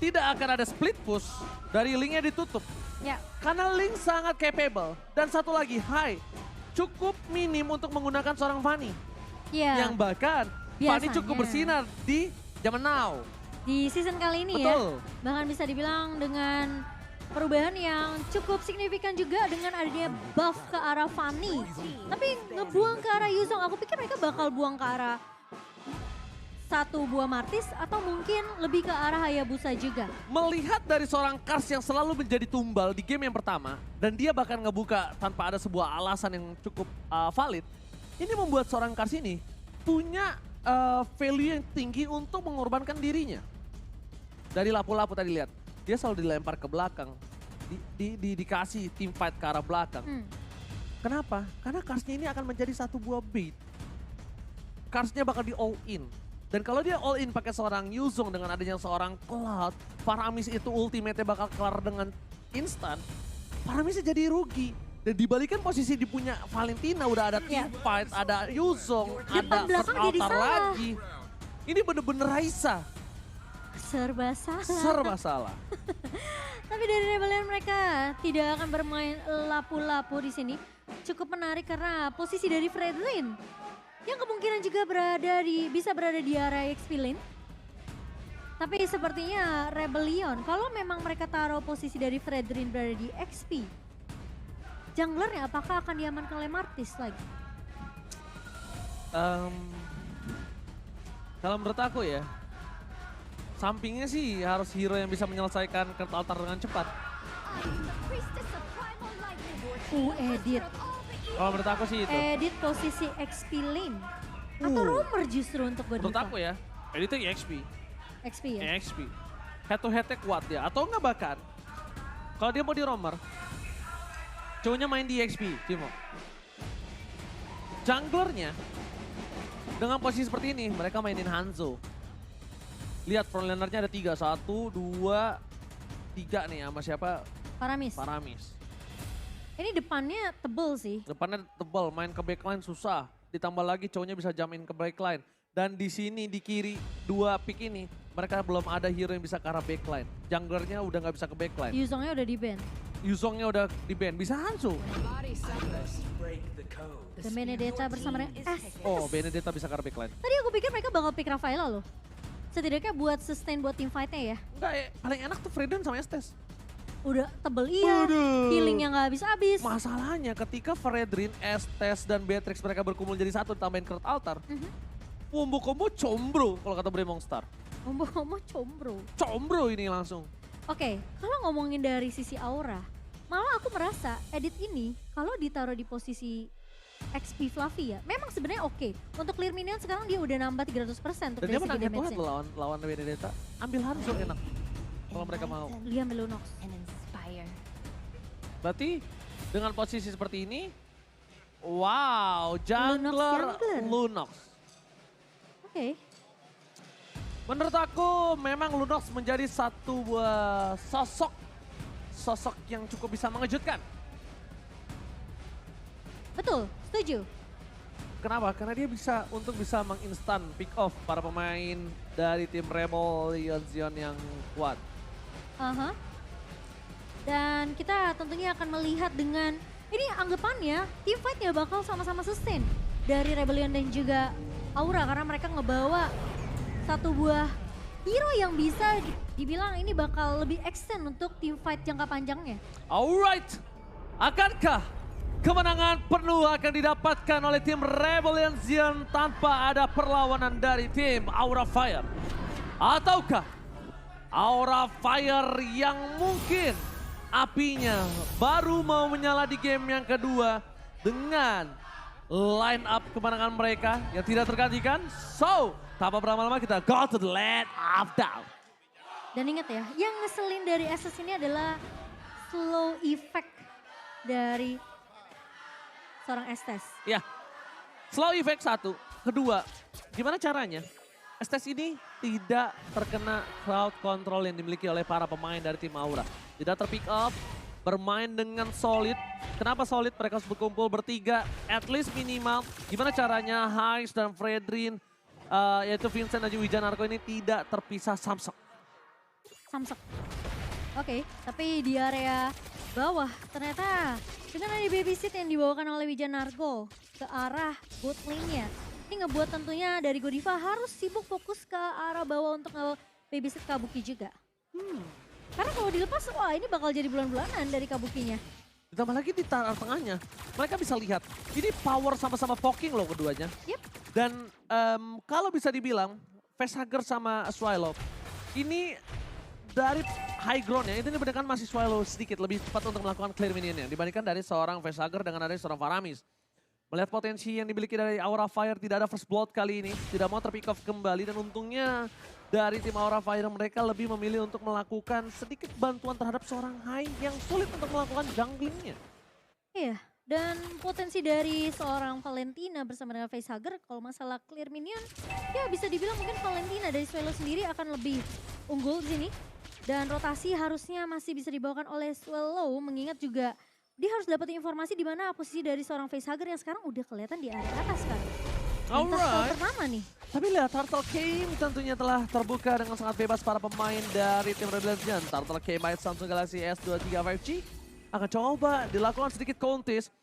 tidak akan ada split push dari Linknya ditutup. Ya, Karena Link sangat capable. Dan satu lagi, Hai cukup minim untuk menggunakan seorang Fanny. ya. Yang bahkan Fanny Biasanya. cukup bersinar di zaman now. Di season kali ini Betul. ya, bahkan bisa dibilang dengan perubahan yang cukup signifikan juga dengan adanya buff ke arah Fanny. Tapi ngebuang ke arah Yuzong, aku pikir mereka bakal buang ke arah satu buah Martis atau mungkin lebih ke arah Hayabusa juga. Melihat dari seorang Kars yang selalu menjadi tumbal di game yang pertama. Dan dia bahkan ngebuka tanpa ada sebuah alasan yang cukup valid. Ini membuat seorang Kars ini punya value yang tinggi untuk mengorbankan dirinya. Dari lapu-lapu tadi lihat, dia selalu dilempar ke belakang. Dikasih team fight ke arah belakang. Kenapa? Karena Karsnya ini akan menjadi satu buah bait. Karsnya bakal di all in. Dan kalau dia all in pakai seorang Yuzong dengan adanya seorang Cloud, Faramis itu ultimate-nya bakal kelar dengan instan. Faramisnya jadi rugi. Dan dibalikan posisi di punya Valentina udah ada team fight, ada Yuzong, Depan ada belakang jadi Altar salah. lagi. Ini bener-bener Raisa, Serba salah. serba salah. Tapi dari Rebellion mereka tidak akan bermain lapu-lapu di sini. Cukup menarik karena posisi dari Fredrin yang kemungkinan juga bisa berada di area XP lane. Tapi sepertinya Rebellion, kalau memang mereka taruh posisi dari Fredrin berada di XP, junglernya apakah akan diamankan oleh Martis lagi? Kalau menurut aku ya, sampingnya sih harus hero yang bisa menyelesaikan Kurt Altar dengan cepat. Edit. Kalau menurut aku sih itu. Edit posisi XP lane. Atau roamer justru untuk Menurut Godiva. aku ya, editnya EXP. XP ya? EXP. Head to headnya kuat ya. Atau enggak bahkan, kalau dia mau di roamer, cowoknya main di EXP, Timo. Junglernya, dengan posisi seperti ini, mereka mainin Hanzo. Lihat front lanernya ada 3, 1, 2, 3 nih sama siapa? Paramis. Paramis. Ini depannya tebel sih. Depannya tebal, main ke backline susah. Ditambah lagi cowoknya bisa jamin ke backline. Dan di sini di kiri 2 pick ini, mereka belum ada hero yang bisa ke arah backline. Junglernya udah nggak bisa ke backline. Yuzongnya udah di ban. Yuzongnya udah di ban, bisa Hanzo. Dan Benedetta bersama dengan S. Oh, Benedetta bisa ke arah backline. Tadi aku pikir mereka bakal pick Rafaela loh. Setidaknya buat sustain buat team fight-nya ya. Enggak, paling enak tuh Freedom sama Estes. Udah tebel iya, Aduh. healingnya nggak habis-habis. Masalahnya ketika Fredrin, Estes, dan Beatrix mereka berkumpul jadi satu tambahin Kurt Altar. Combo-combo combro kalau kata Bremong Star. Ngomong-ngomong combro. Combro ini langsung. Oke, kalau ngomongin dari sisi aura, malah aku merasa edit ini kalau ditaruh di posisi XP Fluffy ya, memang sebenarnya oke. Untuk clear minion sekarang dia udah nambah 300% untuk Dan dia dari segi menang head to head damage-nya. loh lawan Benedetta. Ambil Hanzo enak. Kalau mereka mau. Dia ambil Lunox. Berarti dengan posisi seperti ini, wow, jungler jungler. Lunox. Oke. Menurut aku memang Lunox menjadi satu buah sosok yang cukup bisa mengejutkan. Betul, setuju. Kenapa? Karena dia bisa menginstan pick off para pemain dari tim Rebellion Zion yang kuat. Aha. Dan kita tentunya akan melihat dengan ini anggapannya team fight-nya bakal sama-sama sustain dari Rebellion dan juga Aura karena mereka ngebawa satu buah hero yang bisa dibilang ini bakal lebih extend untuk team fight jangka panjangnya. Alright, akankah kemenangan penuh akan didapatkan oleh tim Rebellion Zion tanpa ada perlawanan dari tim Aura Fire? Ataukah Aura Fire yang mungkin apinya baru mau menyala di game yang kedua dengan line up kemenangan mereka yang tidak tergantikan? So, tanpa berlama-lama kita go to the land of down. Dan ingat ya, yang ngeselin dari SS ini adalah slow effect dari seorang Estes. Ya, slow effect 1. Kedua, gimana caranya? Estes ini tidak terkena crowd control yang dimiliki oleh para pemain dari tim Aura. Tidak terpick up, bermain dengan solid. Kenapa solid? Mereka harus berkumpul bertiga, at least minimal. Gimana caranya Hais dan Fredrin, yaitu Vincent dan juga Wijanarko ini tidak terpisah samsek. Samsek. Oke, tapi di area bawah ternyata dengan ada babysit yang dibawakan oleh Wijanarko ke arah bot lane-nya. Ini ngebuat tentunya dari Godiva harus sibuk fokus ke arah bawah untuk babysit Kabuki juga. Karena kalau dilepas, wah ini bakal jadi bulan-bulanan dari Kabukinya. Ditambah lagi di tengahnya, mereka bisa lihat ini power sama-sama poking loh keduanya. Yep. Dan kalau bisa dibilang, Facehugger sama Swallow ini dari high ground ya, itu dibandingkan masih Swallow sedikit lebih cepat untuk melakukan clear minionnya dibandingkan dari seorang Facehugger dengan dari seorang Faramis. Melihat potensi yang dimiliki dari Aura Fire, tidak ada first blood kali ini, tidak mau terpick off kembali dan untungnya dari tim Aura Fire mereka lebih memilih untuk melakukan sedikit bantuan terhadap seorang Hai yang sulit untuk melakukan junglingnya. Iya, dan potensi dari seorang Valentina bersama dengan Facehugger kalau masalah clear minion, ya bisa dibilang mungkin Valentina dari Swallow sendiri akan lebih unggul di sini. Dan rotasi harusnya masih bisa dibawakan oleh Swallow, mengingat juga dia harus dapat informasi di mana posisi dari seorang Facehugger yang sekarang udah kelihatan di area atas kan. Alright. Pertama nih. Tapi lihat Turtle Game tentunya telah terbuka dengan sangat bebas para pemain dari tim Red Legend. Turtle Game by Samsung Galaxy S23 5G akan coba dilakukan sedikit contest.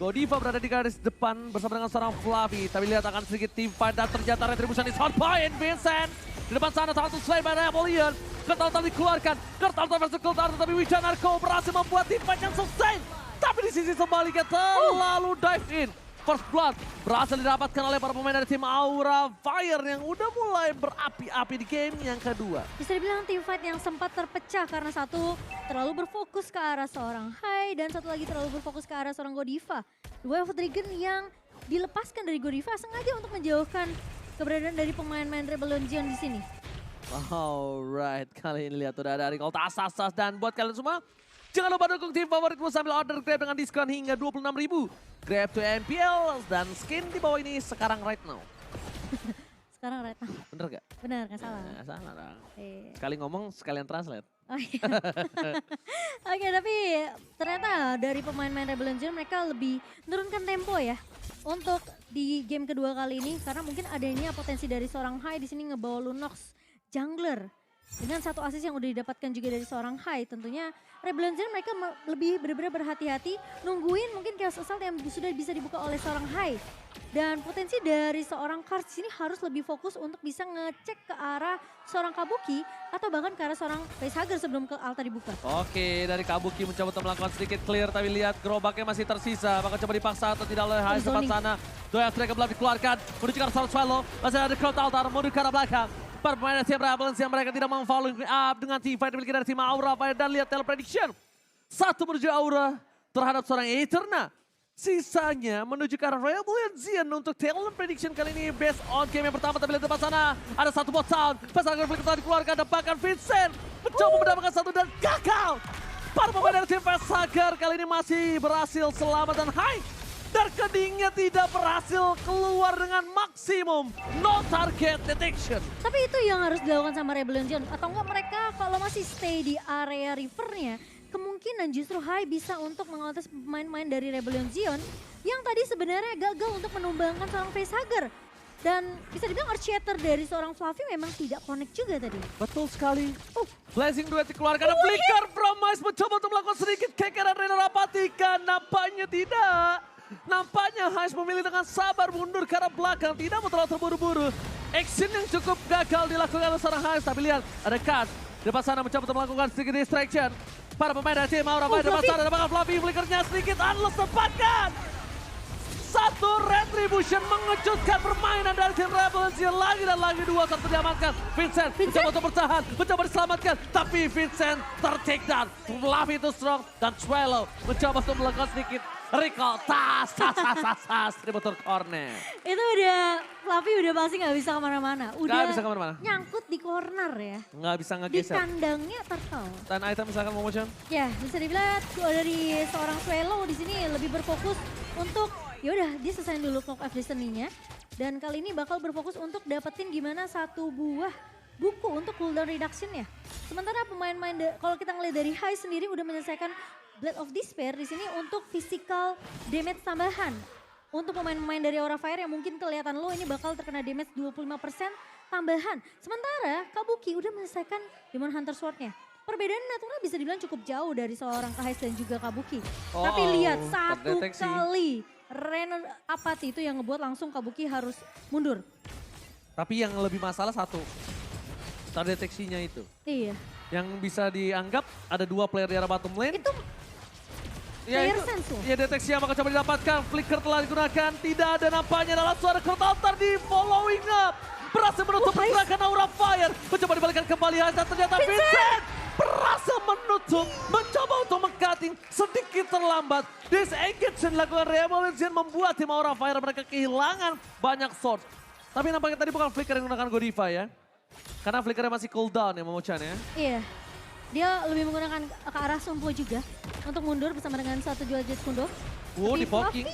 Godiva berada di garis depan bersama dengan seorang Fluffy. Tapi lihat akan sedikit team fight dan ternyata Retribution is hot point. Vincent di depan sana satu slay by Napoleon. Kertal dikeluarkan, Kertal versus Kertal, tapi Wijanarko berhasil membuat team fight yang sustain. Tapi di sisi sebaliknya terlalu dive in. First blood berhasil didapatkan oleh para pemain dari tim Aura Fire yang udah mulai berapi-api di game yang kedua. Bisa dibilang tim fight yang sempat terpecah karena satu terlalu berfokus ke arah seorang Hai dan satu lagi terlalu berfokus ke arah seorang Godiva. Way of Dragon yang dilepaskan dari Godiva sengaja untuk menjauhkan keberadaan dari pemain-pemain Rebellion Zion di sini. Alright, kali ini lihat udah ada recall tas dan buat kalian semua, jangan lupa dukung tim favoritmu sambil order Grab dengan diskon hingga 26.000. Grab to MPL dan skin di bawah ini sekarang right now. Sekarang right now. Bener gak? Benar, gak salah. Nggak salah dong. Iya. Sekali ngomong sekalian translate. Oh, iya. Oke, tapi ternyata dari pemain-pemain Rebellion Zion mereka lebih menurunkan tempo ya untuk di game kedua kali ini karena mungkin adanya potensi dari seorang Hai di sini ngebawa Lunox jungler. Dengan satu assist yang udah didapatkan juga dari seorang Hai, tentunya Rebellion Zion mereka lebih benar-benar berhati-hati nungguin mungkin Chaos Assault yang sudah bisa dibuka oleh seorang Hai. Dan potensi dari seorang Kars ini harus lebih fokus untuk bisa ngecek ke arah seorang Kabuki atau bahkan ke arah seorang Facehugger sebelum ke altar dibuka. Oke, dari Kabuki mencoba untuk melakukan sedikit clear, tapi lihat gerobaknya masih tersisa. Maka coba dipaksa atau tidak oleh Hai sempat sana. Doya Strike belum dikeluarkan, menuju ke arah seorang Swallow. Masih ada crowd altar, menuju ke arah belakang. Para pemain tim Rebels yang mereka tidak mau following up dengan team fight dimiliki dari tim Aura Fire. Dan lihat teleprediction. Satu menuju Aura terhadap seorang Eterna. Sisanya menuju ke arah Rebellion Zion untuk talent prediction kali ini based on game yang pertama. Tapi lihat depan sana ada satu bot sound. Pasangan Flicker telah dikeluarkan dan bahkan Vincent mencoba mendapatkan satu dan gagal. Para pemain dari tim Facehugger kali ini masih berhasil selamat dan Hai. Dan kedingnya tidak berhasil keluar dengan maksimum no target detection. Tapi itu yang harus dilakukan sama Rebellion Zion. Atau enggak mereka kalau masih stay di area rivernya, kemungkinan justru Hai bisa untuk mengontes pemain-pemain dari Rebellion Zion yang tadi sebenarnya gagal untuk menumbangkan seorang Facehugger. Dan bisa dibilang Archater dari seorang Fluffy memang tidak connect juga tadi. Betul sekali. Blazing duet dikeluarkan. Flicker Promise mencoba untuk melakukan sedikit kekeran Rena Rapatika. Nampaknya tidak. Nampaknya Hais memilih dengan sabar mundur ke arah belakang. Tidak mau terlalu terburu-buru. Action yang cukup gagal dilakukan oleh seorang Hais. Tapi lihat ada Kaz. Di depan sana mencoba untuk melakukan sedikit distraction. Para pemain dari tim Aura Fire di depan sana. Ada Fluffy flickernya sedikit unlock tempatkan. Satu Retribution mengejutkan permainan dari tim Rebellion Zion. Lagi dan lagi dua satu diamankan. Vincent mencoba untuk bertahan. Mencoba diselamatkan. Tapi Vincent ter-take down. Fluffy itu strong. Dan Swallow mencoba untuk melakukan sedikit recall. Tas. Distributor corner. Itu udah, Fluffy udah pasti gak bisa kemana-mana. Udah Nggak bisa kemana-mana. nyangkut di corner ya. Nggak bisa Di ngegeser. kandangnya Turtle. Dan item misalkan mau motion. Ya, bisa dibilang dari seorang Swallow di sini lebih berfokus untuk ya udah dia selesaiin dulu Clock of Destiny-nya dan kali ini bakal berfokus untuk dapetin gimana satu buah buku untuk cooldown reduction ya. Sementara pemain-pemain kalau kita ngeliat dari Hai sendiri udah menyelesaikan Blade of Despair di sini untuk physical damage tambahan. Untuk pemain-pemain dari Aura Fire yang mungkin kelihatan lo ini bakal terkena damage 25%, tambahan. Sementara Kabuki udah menyelesaikan Demon Hunter Sword-nya. Perbedaan Natura bisa dibilang cukup jauh dari seorang Kahis dan juga Kabuki. Tapi lihat satu terdeteksi. kali Ren Apati itu yang ngebuat langsung Kabuki harus mundur. Tapi yang lebih masalah satu, terdeteksinya itu. Iya. Yang bisa dianggap ada 2 player di arah bottom lane. Itu player sense loh. Ya deteksi yang bakal coba didapatkan. Flicker telah digunakan. Tidak ada nampaknya dalam suara Crowd Altar di following up. Berhasil menutup pergerakan Aura Fire. Mencoba dibalikan kembali Hais dan ternyata Vincent berhasil menutup. Mencoba untuk meng-cutting sedikit terlambat. Disengage yang dilakukan Revolution membuat tim Aura Fire mereka kehilangan banyak source. Tapi nampaknya tadi bukan Flicker yang menggunakan Godiva ya. Karena Flickernya masih cooldown ya Momochan ya. Iya. Dia lebih menggunakan ke arah Sumpo juga untuk mundur bersama dengan satu jual jet kundo. Di poking.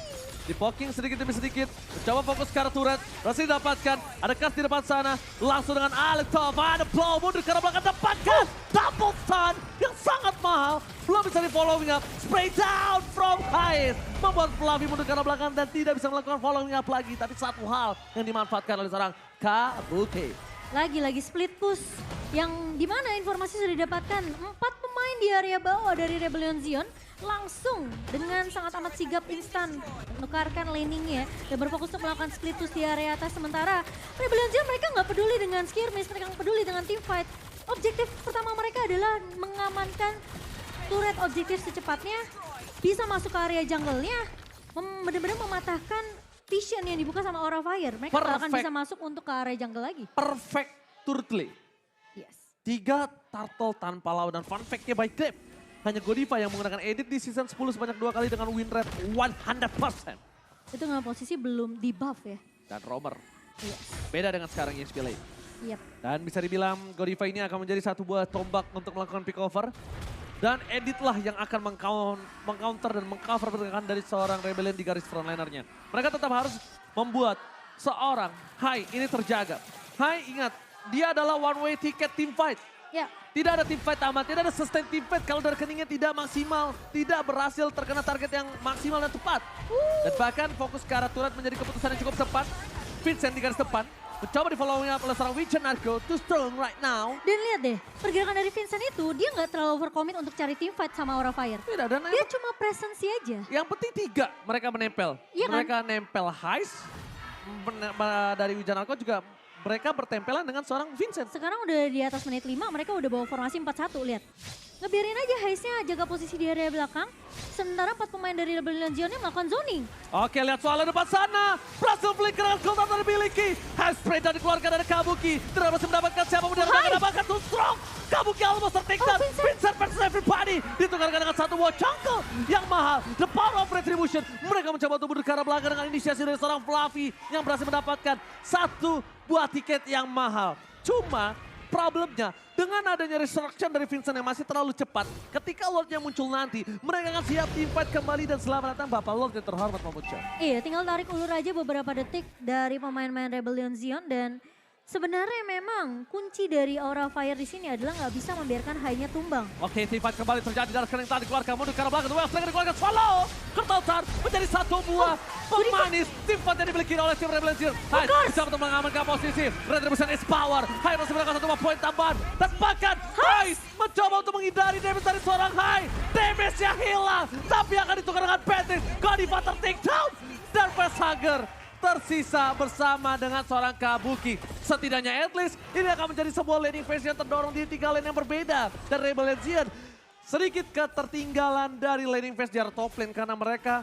Di poking sedikit demi sedikit. Mencoba fokus ke arah turret. Berhasil didapatkan. Ada cast di depan sana. Langsung dengan Alektov. Ada blow mundur ke arah belakang. Dapatkan double stun yang sangat mahal. Belum bisa di following up. Spray down from Hais. Membuat Fluffy mundur ke arah belakang dan tidak bisa melakukan following up lagi. Tapi satu hal yang dimanfaatkan oleh seorang Kabuki. Lagi-lagi split push yang dimana informasi sudah didapatkan 4 pemain di area bawah dari Rebellion Zion langsung dengan sangat amat sigap instan menukarkan laningnya dan berfokus untuk melakukan split push di area atas. Sementara Rebellion Zion mereka nggak peduli dengan skirmish, mereka nggak peduli dengan team fight. Objektif pertama mereka adalah mengamankan turret objektif secepatnya, bisa masuk ke area jungle-nya, benar-benar mematahkan vision yang dibuka sama Aura Fire. Mereka gak akan bisa masuk untuk ke area jungle lagi. Perfect turtle. Yes. 3 turtle tanpa lawan dan fun fact-nya by Dep. Hanya Godiva yang menggunakan edit di season 10 sebanyak 2 kali dengan win rate 100%. Itu nggak posisi belum di buff ya. Dan Romer. Yes. Beda dengan sekarang EXP Lane. Yep. Dan bisa dibilang Godiva ini akan menjadi satu buah tombak untuk melakukan pick over. Dan Edit lah yang akan meng-counter dan meng-cover pergerakan dari seorang Rebellion di garis frontlinernya. Mereka tetap harus membuat seorang Hai ini terjaga. Hai ingat, dia adalah one way ticket team fight. Ya. Tidak ada team fight aman, tidak ada sustain team fight kalau dari rekeningnya tidak maksimal. Tidak berhasil terkena target yang maksimal dan tepat. Dan bahkan fokus ke arah turret menjadi keputusan yang cukup tepat. Vincent di garis depan. Mencoba di following up oleh seorang Witcher Narco, too strong right now. Dan lihat deh, pergerakan dari Vincent itu dia nggak terlalu overcommit untuk cari team fight sama Aura Fire. Tidak, dan Dia cuma presensi aja. yang penting 3 mereka menempel. Iya kan? Mereka nempel Hais, dari Witcher Narco juga mereka bertempelan dengan seorang Vincent. Sekarang udah di atas menit 5, mereka udah bawa formasi 4-1, lihat. Ngebiarin aja Haisnya jaga posisi di area belakang. Sementara 4 pemain dari Rebellion Zionnya melakukan zoning. Oke, lihat soalnya depan sana. Berhasil flicker dengan gold yang dimiliki. High spray dan dikeluarkan dari Kabuki. Tidak berhasil mendapatkan siapa pun yang mendapatkan too strong. Kabuki almost tertikam. Vincent versus everybody. Ditukarkan dengan satu buah jungle yang mahal. The power of retribution. Mereka mencoba untuk mundur ke arah belakang dengan inisiasi dari seorang Fluffy yang berhasil mendapatkan satu buah tiket yang mahal. Cuma problemnya, dengan adanya resurrection dari Vincent yang masih terlalu cepat, ketika Lordnya muncul nanti, mereka akan siap team fight kembali dan selamat datang Bapak Lord yang terhormat Momochan. Iya, tinggal tarik ulur aja beberapa detik dari pemain-pemain Rebellion Zion dan sebenarnya memang kunci dari Aura Fire di sini adalah nggak bisa membiarkan Hai-nya tumbang. Oke, team fight kembali terjadi dari sekarang yang tadi dikeluarkan mundur ke arah belakang, Well Striker dikeluarkan, Swallow! Kertautan menjadi satu buah pemanis team fight yang dimiliki oleh tim Rebellion Zion. Hai bisa untuk mengamankan posisi, Retribution is power. Hai masih mendapatkan satu buah poin tambahan. Dan bahkan Hai mencoba untuk menghindari damage dari seorang Hai. Damage-nya hilang, tapi akan ditukar dengan Patrick. Godiva take down dan Facehugger tersisa bersama dengan seorang Kabuki. Setidaknya at least ini akan menjadi sebuah laning phase yang terdorong di 3 lane yang berbeda. Dan Rebellion Zion sedikit ketertinggalan dari laning phase di arah top lane karena mereka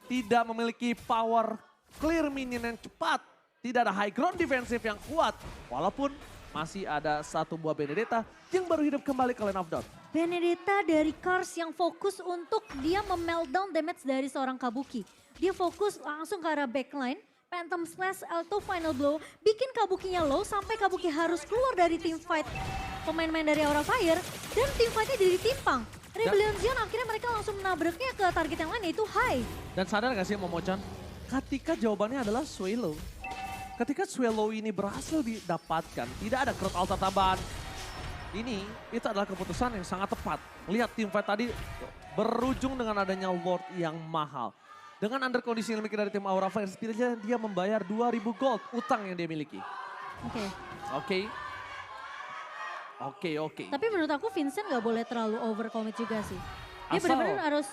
tidak memiliki power clear minion yang cepat. Tidak ada high ground defensive yang kuat. Walaupun masih ada satu buah Benedetta yang baru hidup kembali ke lane of Dawn. Benedetta dari Kars yang fokus untuk dia memeltdown damage dari seorang Kabuki. Dia fokus langsung ke arah backline. Phantom Slash, Alto Final Blow, bikin Kabukinya low sampai Kabuki harus keluar dari team fight pemain-pemain dari Aura Fire dan team fightnya jadi timpang. Rebellion Zion akhirnya mereka langsung menabraknya ke target yang lain yaitu Hai. Dan sadar gak sih Momochan, ketika jawabannya adalah Swallow. Ketika Swallow ini berhasil didapatkan, tidak ada crowd altar tambahan. Itu adalah keputusan yang sangat tepat. Lihat team fight tadi berujung dengan adanya Lord yang mahal. Dengan under kondisi yang dimiliki dari tim Aura Fire, setidaknya dia membayar 2.000 gold utang yang dia miliki. Oke. Oke. Oke. Tapi menurut aku Vincent gak boleh terlalu overcommit juga sih. Dia Asal- benar-benar harus,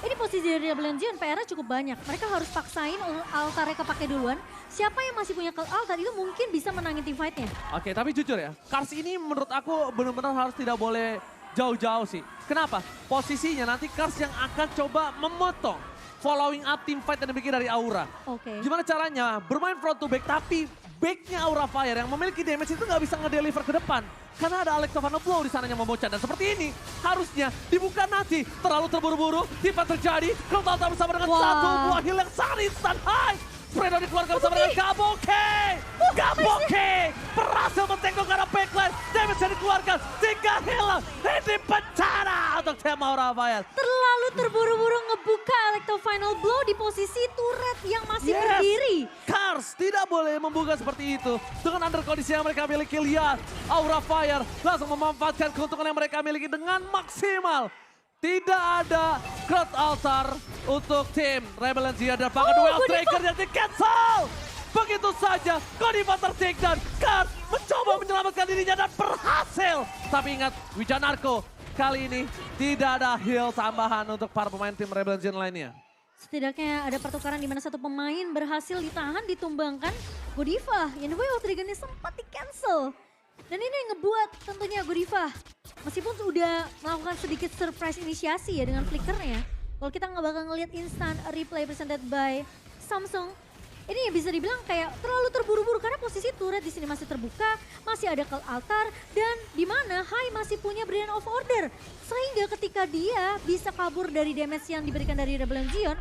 ini posisi dari Rebel Legion PR-nya cukup banyak. Mereka harus paksain altarnya kepake duluan. Siapa yang masih punya altar itu mungkin bisa menangin team fight-nya. Oke, tapi jujur ya, Kars ini menurut aku benar-benar harus tidak boleh jauh-jauh sih. Kenapa? Posisinya nanti Kars yang akan coba memotong following up team fight yang dibikin dari Aura. Oke. Gimana caranya? Bermain front to back tapi backnya Aura Fire yang memiliki damage itu nggak bisa ngedeliver ke depan. Karena ada Alex Sovano Blow di sananya membocah. Dan seperti ini harusnya dibuka nanti. Terlalu terburu-buru, tiba terjadi. Keltata bersama dengan Wah. satu buah heal yang sangat instan. Hai! Spreader dikeluarkan bersama dengan Gaboke. Gaboke berhasil mentengok ke arah backline. Damage yang dikeluarkan. 3 heal. Ini bencana untuk tim Aura Fire. Terlalu terburu-buru ngebuka Electro Final Blow di posisi turret yang masih berdiri. Kars tidak boleh membuka seperti itu. Dengan under kondisi yang mereka miliki, lihat Aura Fire langsung memanfaatkan keuntungan yang mereka miliki dengan maksimal. Tidak ada crowd altar untuk tim Rebel Legion dan bahkan duel Godiva. trigger-nya di cancel. Begitu saja Godiva tertik dan Kars mencoba menyelamatkan dirinya dan berhasil. Tapi ingat Wijanarko kali ini tidak ada heal tambahan untuk para pemain tim Rebel Legion lainnya. Setidaknya ada pertukaran di mana satu pemain berhasil ditahan, ditumbangkan. Godiva yang duel triggernya sempat di-cancel. Dan ini yang ngebuat tentunya Godiva, meskipun sudah melakukan sedikit surprise inisiasi ya dengan flickernya. Kalau kita nggak bakal ngelihat instant replay presented by Samsung, ini bisa dibilang kayak terlalu terburu-buru karena posisi turret di sini masih terbuka, masih ada ke altar, dan di mana Hai masih punya Brilliant of Order. Sehingga ketika dia bisa kabur dari damage yang diberikan dari Rebel Legion,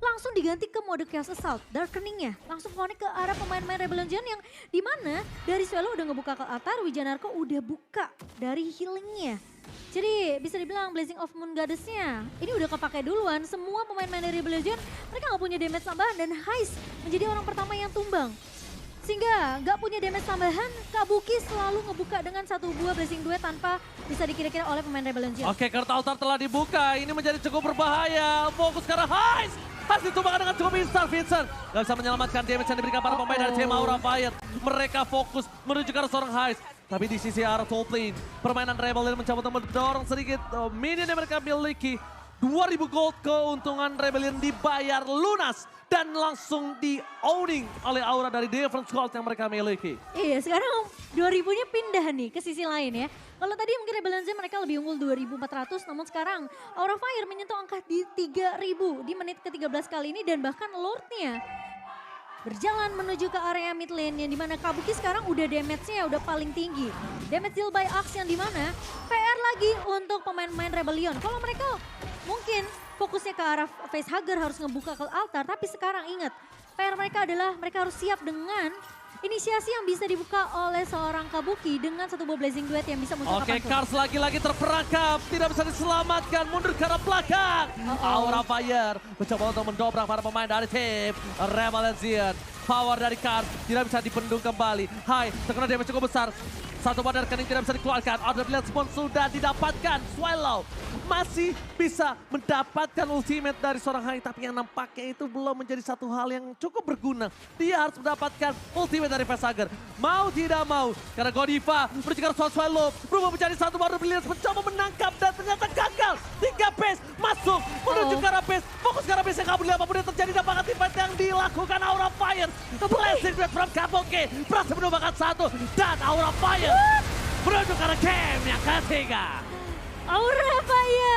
langsung diganti ke mode Chaos Assault, Darkening-nya. Langsung connect ke arah pemain-pemain Rebel Legion yang dimana dari Swallow udah ngebuka ke altar, Wijanarko udah buka dari healing-nya. Jadi bisa dibilang Blazing of Moon Goddess-nya ini udah kepake duluan. Semua pemain-pemain dari Rebel Legion mereka gak punya damage tambahan dan Heist menjadi orang pertama yang tumbang. Sehingga gak punya damage tambahan, Kabuki selalu ngebuka dengan satu buah Blazing Duet tanpa bisa dikira-kira oleh pemain Rebel Legion. Oke, kartu altar telah dibuka. Ini menjadi cukup berbahaya. Fokus ke arah Heist. Harus ditumbangkan dengan cukup instan, Vincent. Gak bisa menyelamatkan damage yang diberikan para pemain dari tim Aura Fire. Mereka fokus menuju ke arah seorang Heist. Tapi di sisi arah top lane, permainan Rebel Legion mencoba untuk mendorong sedikit minion yang mereka miliki. 2000 gold keuntungan Rebellion dibayar lunas dan langsung di-owning oleh Aura dari different gold yang mereka miliki. Iya, sekarang 2000-nya pindah nih ke sisi lain ya. Kalau tadi mungkin Rebel Legion mereka lebih unggul 2400, namun sekarang Aura Fire menyentuh angka di 3000 di menit ke-13 kali ini dan bahkan Lord-nya berjalan menuju ke area mid lane yang dimana Kabuki sekarang udah damage-nya udah paling tinggi. Damage deal by Axe yang dimana PR lagi untuk pemain-pemain Rebellion. Kalau mereka mungkin fokusnya ke arah facehugger harus ngebuka ke altar, tapi sekarang ingat PR mereka adalah mereka harus siap dengan inisiasi yang bisa dibuka oleh seorang Kabuki dengan satu buah Blazing Duet yang bisa muncul Oke, kapanpun. Kars lagi-lagi terperangkap, tidak bisa diselamatkan, mundur ke arah belakang. Aura Fire mencoba untuk mendobrak para pemain dari tim Rebel Legion. Power dari Kars tidak bisa dibendung kembali. Hai, terkena damage cukup besar. Satu badar kening tidak bisa dikeluarkan. Order Blade Spawn sudah didapatkan. Swallow masih bisa mendapatkan ultimate dari seorang Hai. Tapi yang nampaknya itu belum menjadi satu hal yang cukup berguna. Dia harus mendapatkan ultimate dari Facehugger. Mau tidak mau. Karena Godiva menuju ke arah Swallow. Berubah menjadi satu baru Brilliance mencoba menangkap dan ternyata gagal. 3 base masuk menuju ke arah base. Fokus ke arah base yang kabur. Apapun yang terjadi dapatkan tim fight yang dilakukan Aura Fire. Blessing Duet from Kabuki. Berhasil menumbangkan satu. Dan Aura Fire menuju ke arah game yang ketiga. Aura Fire